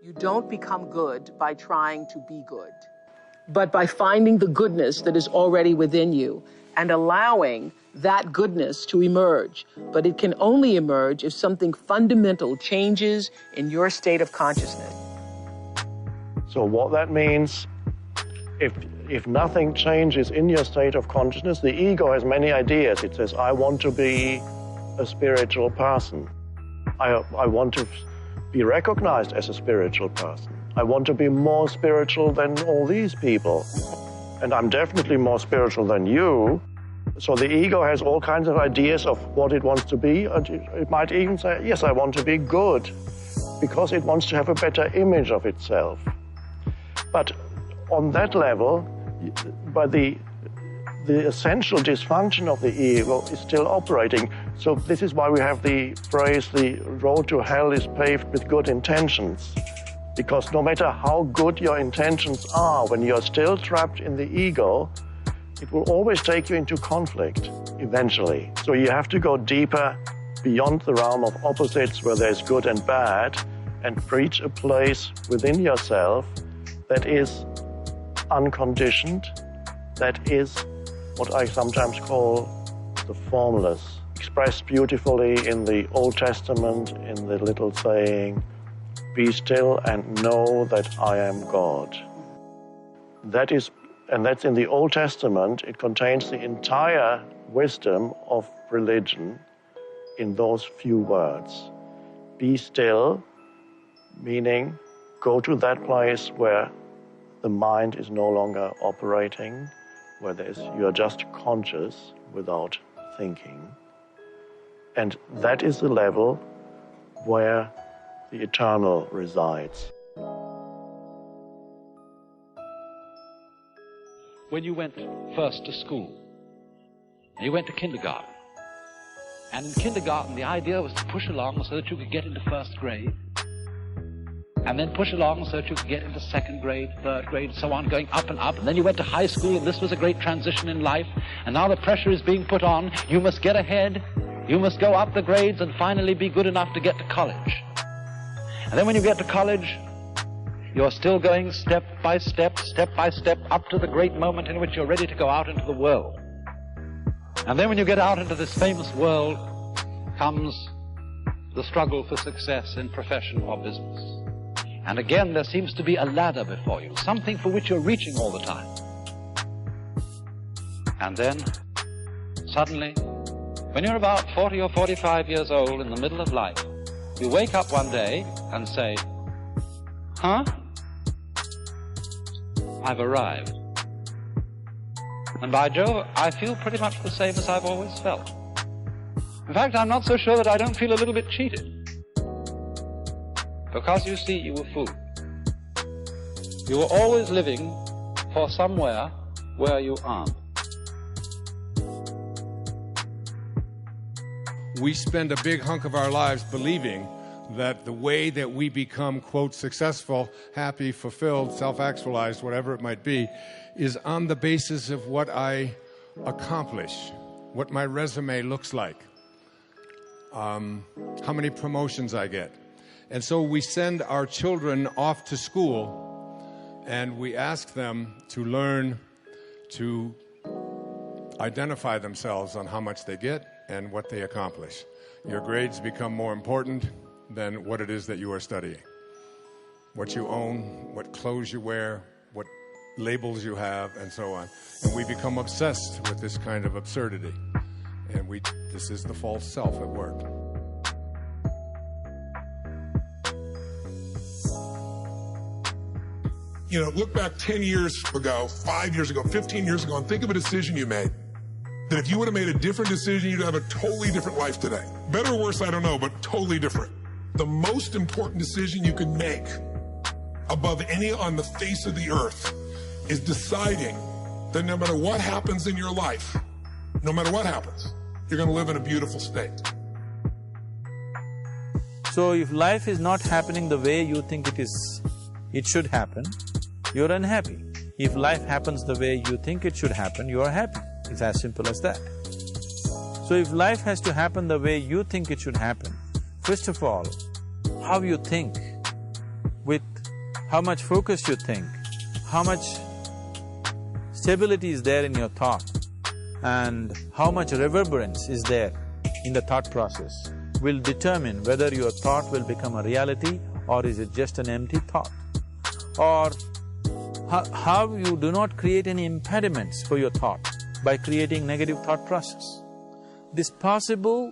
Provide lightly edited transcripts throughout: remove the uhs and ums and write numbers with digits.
You don't become good by trying to be good, but by finding the goodness that is already within you and allowing that goodness to emerge. But it can only emerge if something fundamental changes in your state of consciousness. So what that means, if nothing changes in your state of consciousness, the ego has many ideas. It says, I want to be a spiritual person. I want to be recognized as a spiritual person. I want to be more spiritual than all these people. And I'm definitely more spiritual than you. So the ego has all kinds of ideas of what it wants to be. It might even say, yes, I want to be good, because it wants to have a better image of itself. But on that level, by the essential dysfunction of the ego is still operating. So this is why we have the phrase, the road to hell is paved with good intentions. Because no matter how good your intentions are, when you're still trapped in the ego, it will always take you into conflict, eventually. So you have to go deeper beyond the realm of opposites where there's good and bad, and reach a place within yourself that is unconditioned, that is what I sometimes call the formless, expressed beautifully in the Old Testament in the little saying, "Be still and know that I am God." And that's in the Old Testament. It contains the entire wisdom of religion in those few words. Be still, meaning go to that place where the mind is no longer operating, where you are just conscious without thinking. And that is the level where the eternal resides. When you went first to school, you went to kindergarten. And in kindergarten, the idea was to push along so that you could get into first grade, and then push along so that you could get into second grade, third grade, so on, going up and up. And then you went to high school, and this was a great transition in life. And now the pressure is being put on. You must get ahead. You must go up the grades and finally be good enough to get to college. And then when you get to college, you're still going step by step, up to the great moment in which you're ready to go out into the world. And then when you get out into this famous world, comes the struggle for success in profession or business. And again, there seems to be a ladder before you, something for which you're reaching all the time. And then, suddenly, when you're about 40 or 45 years old in the middle of life, you wake up one day and say, huh? I've arrived. And by Jove, I feel pretty much the same as I've always felt. In fact, I'm not so sure that I don't feel a little bit cheated. Because you see, you were fooled. You were always living for somewhere where you aren't. We spend a big hunk of our lives believing that the way that we become, quote, successful, happy, fulfilled, self-actualized, whatever it might be, is on the basis of what I accomplish, what my resume looks like, how many promotions I get. And so we send our children off to school and we ask them to learn to identify themselves on how much they get and what they accomplish. Your grades become more important than what it is that you are studying. What you own, what clothes you wear, what labels you have, and so on. And we become obsessed with this kind of absurdity. And this is the false self at work. You know, look back 10 years ago, 5 years ago, 15 years ago, and think of a decision you made. That if you would have made a different decision, you'd have a totally different life today. Better or worse, I don't know, but totally different. The most important decision you can make above any on the face of the earth is deciding that no matter what happens in your life, no matter what happens, you're going to live in a beautiful state. So if life is not happening the way you think it should happen, you're unhappy. If life happens the way you think it should happen, you are happy. It's as simple as that. So if life has to happen the way you think it should happen, first of all, how you think with how much focus you think, how much stability is there in your thought, and how much reverberance is there in the thought process will determine whether your thought will become a reality or is it just an empty thought. Or how you do not create any impediments for your thought by creating negative thought process. This possible,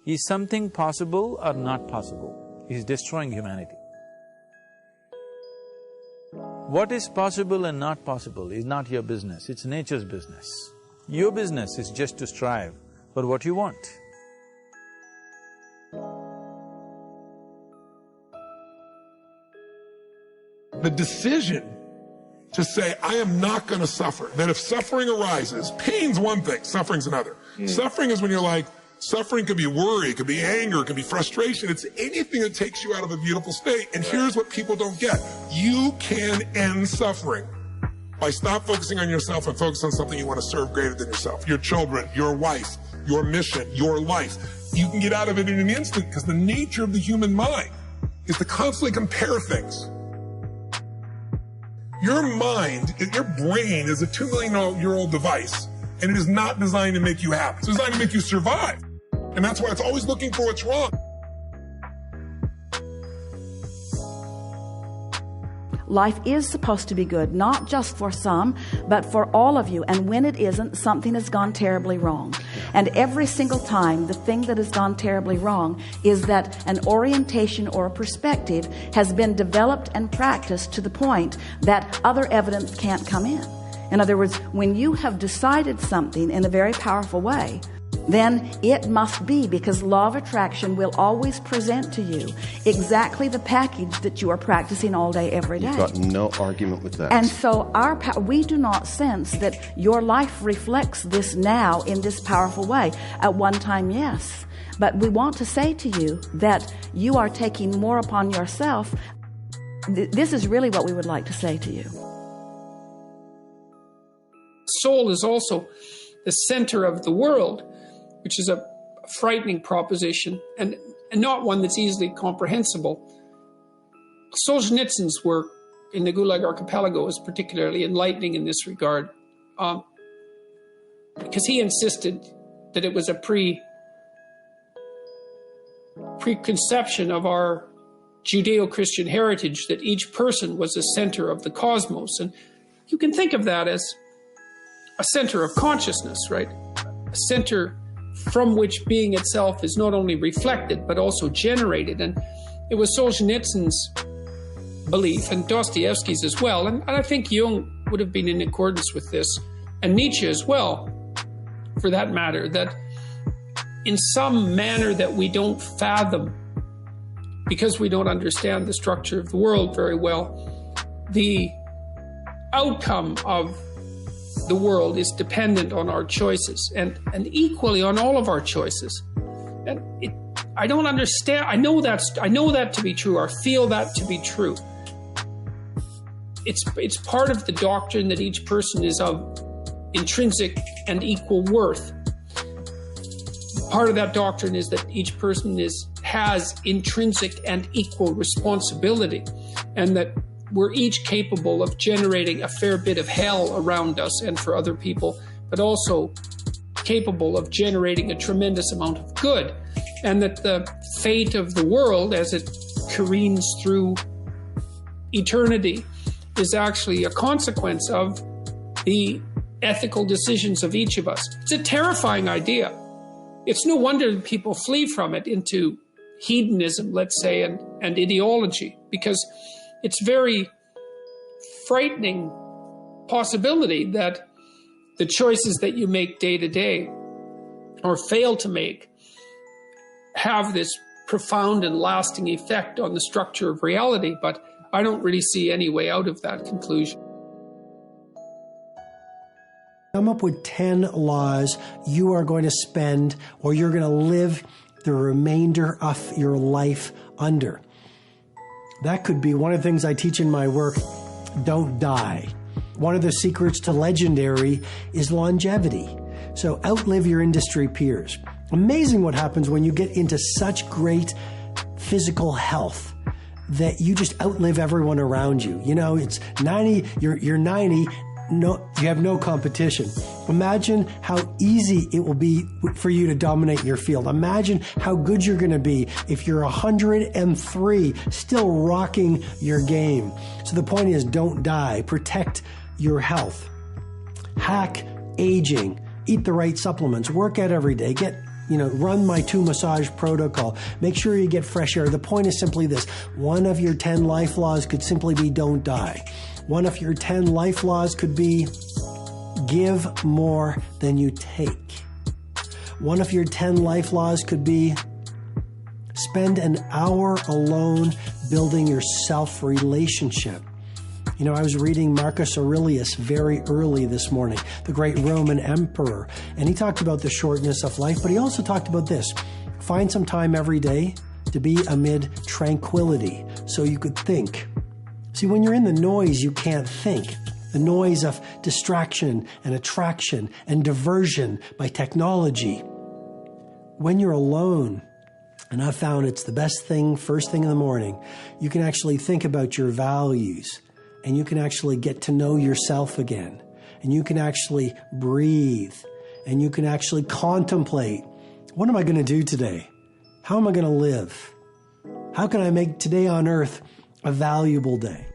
is something possible or not possible, is destroying humanity. What is possible and not possible is not your business, it's nature's business. Your business is just to strive for what you want. The decision to say, I am not going to suffer, that if suffering arises, pain's one thing, suffering's another. Suffering is when you're like, suffering could be worry, it could be anger, it could be frustration, it's anything that takes you out of a beautiful state. And here's what people don't get. You can end suffering by stop focusing on yourself and focus on something you want to serve greater than yourself. Your children, your wife, your mission, your life. You can get out of it in an instant because the nature of the human mind is to constantly compare things. Your mind, your brain is a 2 million-year-old device, and it is not designed to make you happy. It's designed to make you survive. And that's why it's always looking for what's wrong. Life is supposed to be good, not just for some, but for all of you. And when it isn't, something has gone terribly wrong. And every single time, the thing that has gone terribly wrong is that an orientation or a perspective has been developed and practiced to the point that other evidence can't come in. In other words, when you have decided something in a very powerful way, then it must be, because law of attraction will always present to you exactly the package that you are practicing all day, every day. You've got no argument with that. And so we do not sense that your life reflects this now in this powerful way. At one time, yes. But we want to say to you that you are taking more upon yourself. This is really what we would like to say to you. Soul is also the center of the world, which is a frightening proposition and not one that's easily comprehensible. Solzhenitsyn's work in the Gulag Archipelago is particularly enlightening in this regard, because he insisted that it was a preconception of our Judeo-Christian heritage that each person was the center of the cosmos. And you can think of that as a center of consciousness, right? A center from which being itself is not only reflected, but also generated. And it was Solzhenitsyn's belief, and Dostoevsky's as well, and I think Jung would have been in accordance with this, and Nietzsche as well, for that matter, that in some manner that we don't fathom, because we don't understand the structure of the world very well, the outcome of the world is dependent on our choices, and equally on all of our choices. And I don't understand. I know that to be true, or feel that to be true. It's part of the doctrine that each person is of intrinsic and equal worth. Part of that doctrine is that each person has intrinsic and equal responsibility, and that we're each capable of generating a fair bit of hell around us and for other people, but also capable of generating a tremendous amount of good. And that the fate of the world as it careens through eternity is actually a consequence of the ethical decisions of each of us. It's a terrifying idea. It's no wonder that people flee from it into hedonism, let's say, and ideology, because it's very frightening possibility that the choices that you make day to day or fail to make have this profound and lasting effect on the structure of reality, but I don't really see any way out of that conclusion. Come up with 10 laws you are going to spend, or you're going to live the remainder of your life under. That could be one of the things I teach in my work, don't die. One of the secrets to legendary is longevity. So outlive your industry peers. Amazing what happens when you get into such great physical health that you just outlive everyone around you. You know, it's 90, you're 90, no, you have no competition. Imagine how easy it will be for you to dominate your field. Imagine how good you're going to be if you're 103, still rocking your game. So the point is, don't die. Protect your health. Hack aging. Eat the right supplements. Work out every day. Run my 2 massage protocol. Make sure you get fresh air. The point is simply this. One of your 10 life laws could simply be don't die. One of your 10 life laws could be give more than you take. One of your 10 life laws could be spend an hour alone building your self-relationship. You know, I was reading Marcus Aurelius very early this morning, the great Roman emperor, and he talked about the shortness of life, but he also talked about this. Find some time every day to be amid tranquility so you could think. See, when you're in the noise, you can't think. The noise of distraction and attraction and diversion by technology. When you're alone, and I've found it's the best thing, first thing in the morning, you can actually think about your values, and you can actually get to know yourself again, and you can actually breathe, and you can actually contemplate, what am I going to do today? How am I going to live? How can I make today on earth a valuable day?